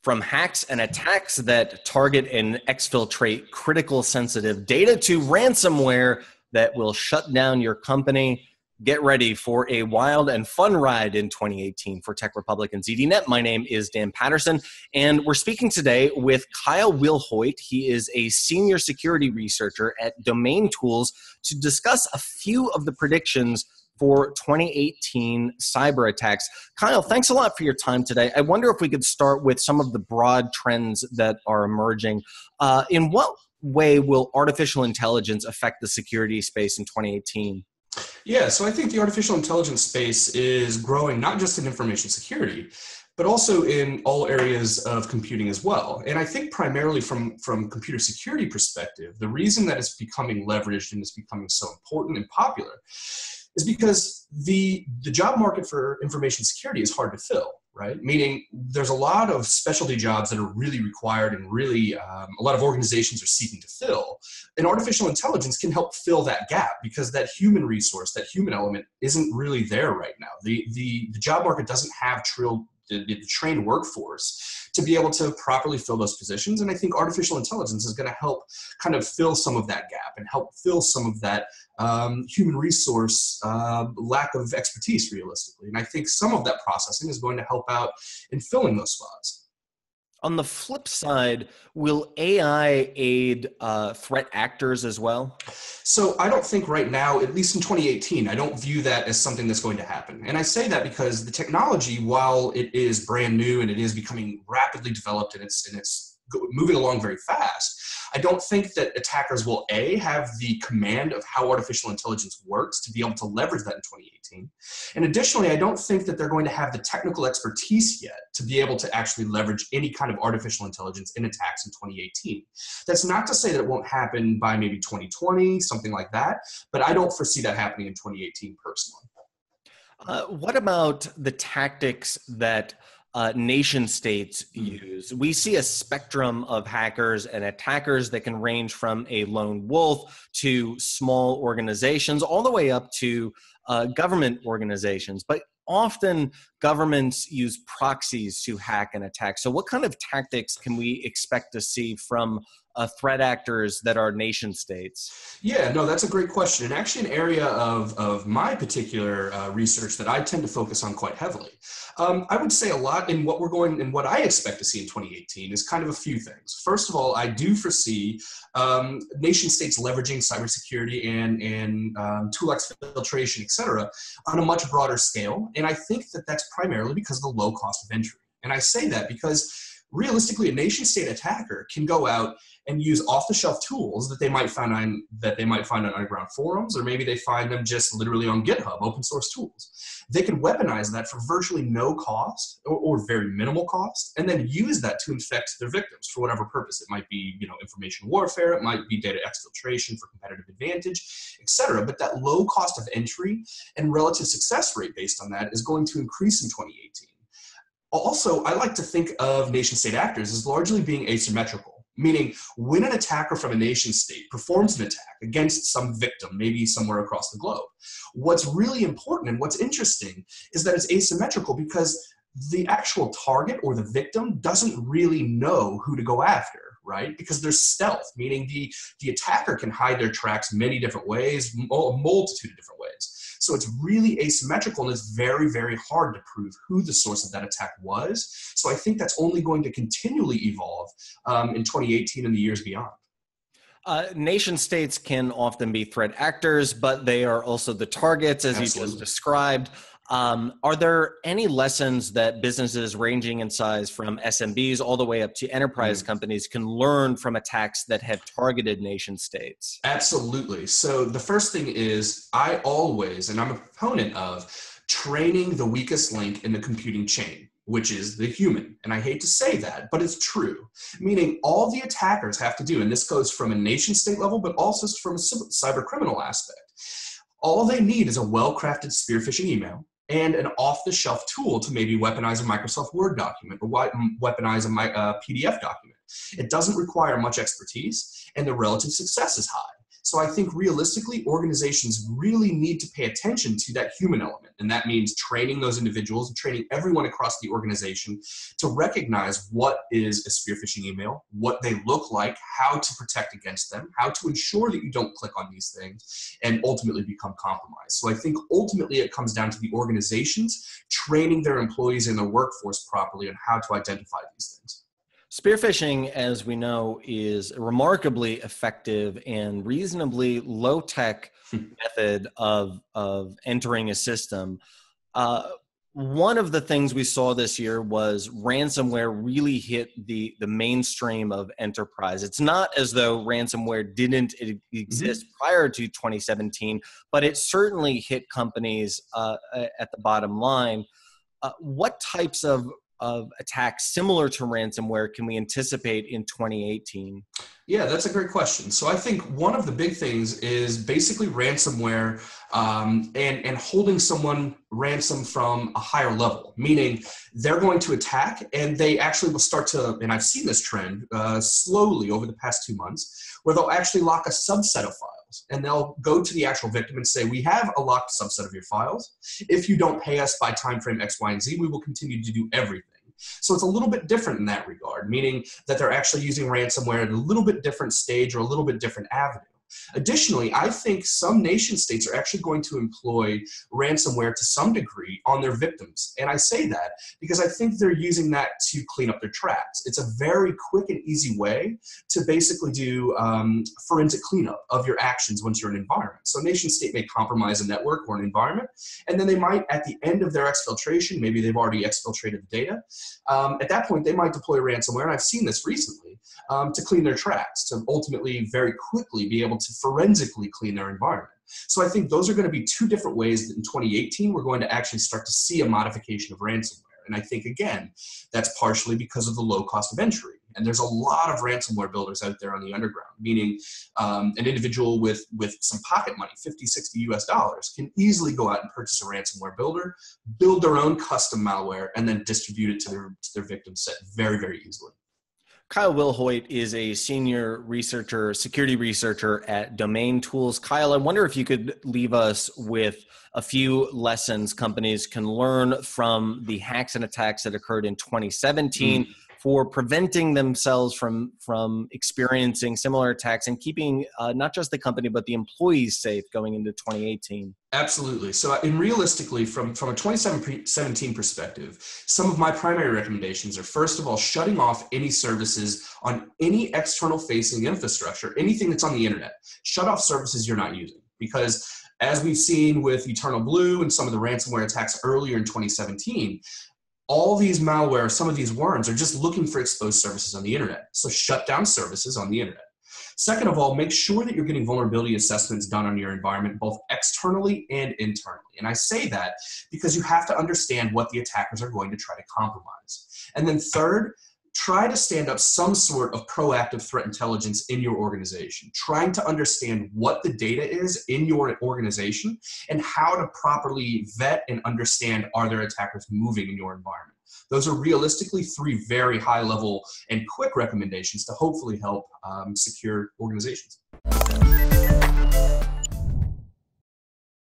From hacks and attacks that target and exfiltrate critical sensitive data to ransomware that will shut down your company. Get ready for a wild and fun ride in 2018 for Tech Republic and ZDNet. My name is Dan Patterson, and we're speaking today with Kyle Wilhoit. He is a senior security researcher at DomainTools to discuss a few of the predictions for 2018 cyber attacks. Kyle, thanks a lot for your time today. I wonder if we could start with some of the broad trends that are emerging. In what way will artificial intelligence affect the security space in 2018? Yeah, so I think the artificial intelligence space is growing not just in information security, but also in all areas of computing as well. And I think primarily from computer security perspective, the reason that it's becoming leveraged and it's becoming so important and popular is because the job market for information security is hard to fill, right? Meaning there's a lot of specialty jobs that are really required and really a lot of organizations are seeking to fill. And artificial intelligence can help fill that gap because that human resource, that human element isn't really there right now. The job market doesn't have the trained workforce to be able to properly fill those positions. And I think artificial intelligence is going to help kind of fill some of that gap and help fill some of that human resource lack of expertise realistically. And I think some of that processing is going to help out in filling those spots. On the flip side, will AI aid threat actors as well? So I don't think right now, at least in 2018, I don't view that as something that's going to happen. And I say that because the technology, while it is brand new and it is becoming rapidly developed and it's moving along very fast, I don't think that attackers will have the command of how artificial intelligence works to be able to leverage that in 2018. And additionally, I don't think that they're going to have the technical expertise yet to be able to actually leverage any kind of artificial intelligence in attacks in 2018. That's not to say that it won't happen by maybe 2020, something like that, but I don't foresee that happening in 2018 personally. What about the tactics that nation states use? We see a spectrum of hackers and attackers that can range from a lone wolf to small organizations all the way up to government organizations. But often governments use proxies to hack and attack. So what kind of tactics can we expect to see from threat actors that are nation states? Yeah, no, that's a great question. And actually an area of my particular research that I tend to focus on quite heavily. I would say a lot in what I expect to see in 2018 is kind of a few things. First of all, I do foresee nation states leveraging cybersecurity and tool exfiltration, et cetera, on a much broader scale. And I think that that's primarily because of the low cost of entry. And I say that because realistically, a nation state attacker can go out and use off-the-shelf tools that they might find on underground forums, or maybe they find them just literally on GitHub, open source tools. They can weaponize that for virtually no cost or very minimal cost, and then use that to infect their victims for whatever purpose. It might be, information warfare, it might be data exfiltration for competitive advantage, etc. But that low cost of entry and relative success rate based on that is going to increase in 2018. Also, I like to think of nation-state actors as largely being asymmetrical, meaning when an attacker from a nation-state performs an attack against some victim, maybe somewhere across the globe, what's really important and what's interesting is that it's asymmetrical because the actual target or the victim doesn't really know who to go after, right? Because there's stealth, meaning the attacker can hide their tracks many different ways, a multitude of different ways. So it's really asymmetrical and it's very, very hard to prove who the source of that attack was. So I think that's only going to continually evolve in 2018 and the years beyond. Nation states can often be threat actors, but they are also the targets, as Absolutely. you just described. Are there any lessons that businesses ranging in size from SMBs all the way up to enterprise companies can learn from attacks that have targeted nation states? Absolutely. So the first thing is I always, and I'm a proponent of, training the weakest link in the computing chain, which is the human. And I hate to say that, but it's true. Meaning all the attackers have to do, and this goes from a nation state level, but also from a cyber criminal aspect. All they need is a well-crafted spear phishing email and an off-the-shelf tool to maybe weaponize a Microsoft Word document or weaponize a PDF document. It doesn't require much expertise, and the relative success is high. So I think realistically, organizations really need to pay attention to that human element. And that means training those individuals and training everyone across the organization to recognize what is a spear phishing email, what they look like, how to protect against them, how to ensure that you don't click on these things and ultimately become compromised. So I think ultimately it comes down to the organizations training their employees and their workforce properly on how to identify these things. Spear phishing, as we know, is a remarkably effective and reasonably low-tech method of entering a system. One of the things we saw this year was ransomware really hit the mainstream of enterprise. It's not as though ransomware didn't exist prior to 2017, but it certainly hit companies at the bottom line. What types of attacks similar to ransomware can we anticipate in 2018? Yeah, that's a great question. So I think one of the big things is basically ransomware and holding someone ransom from a higher level, meaning they're going to attack and they actually will start to, and I've seen this trend slowly over the past 2 months, where they'll actually lock a subset of files and they'll go to the actual victim and say, we have a locked subset of your files. If you don't pay us by time frame X, Y, and Z, we will continue to do everything. So it's a little bit different in that regard, meaning that they're actually using ransomware at a little bit different stage or a little bit different avenue. Additionally, I think some nation states are actually going to employ ransomware to some degree on their victims. And I say that because I think they're using that to clean up their tracks. It's a very quick and easy way to basically do forensic cleanup of your actions once you're in an environment. So a nation state may compromise a network or an environment, and then they might, at the end of their exfiltration, maybe they've already exfiltrated the data, at that point they might deploy ransomware, and I've seen this recently, to clean their tracks, to ultimately very quickly be able to forensically clean their environment. So I think those are going to be two different ways that in 2018 we're going to actually start to see a modification of ransomware. And I think, again, that's partially because of the low cost of entry. And there's a lot of ransomware builders out there on the underground, meaning an individual with some pocket money, 50, 60 US dollars, can easily go out and purchase a ransomware builder, build their own custom malware, and then distribute it to their victim set very, very easily. Kyle Wilhoit is a senior researcher, security researcher at DomainTools. Kyle, I wonder if you could leave us with a few lessons companies can learn from the hacks and attacks that occurred in 2017 for preventing themselves from experiencing similar attacks and keeping not just the company, but the employees safe going into 2018. Absolutely. So realistically, from a 2017 perspective, some of my primary recommendations are, first of all, shutting off any services on any external facing infrastructure, anything that's on the internet. Shut off services you're not using, because as we've seen with Eternal Blue and some of the ransomware attacks earlier in 2017, all these malware, some of these worms are just looking for exposed services on the internet. So shut down services on the internet. Second of all, make sure that you're getting vulnerability assessments done on your environment, both externally and internally. And I say that because you have to understand what the attackers are going to try to compromise. And then third, try to stand up some sort of proactive threat intelligence in your organization, trying to understand what the data is in your organization and how to properly vet and understand, are there attackers moving in your environment? Those are realistically three very high level and quick recommendations to hopefully help secure organizations.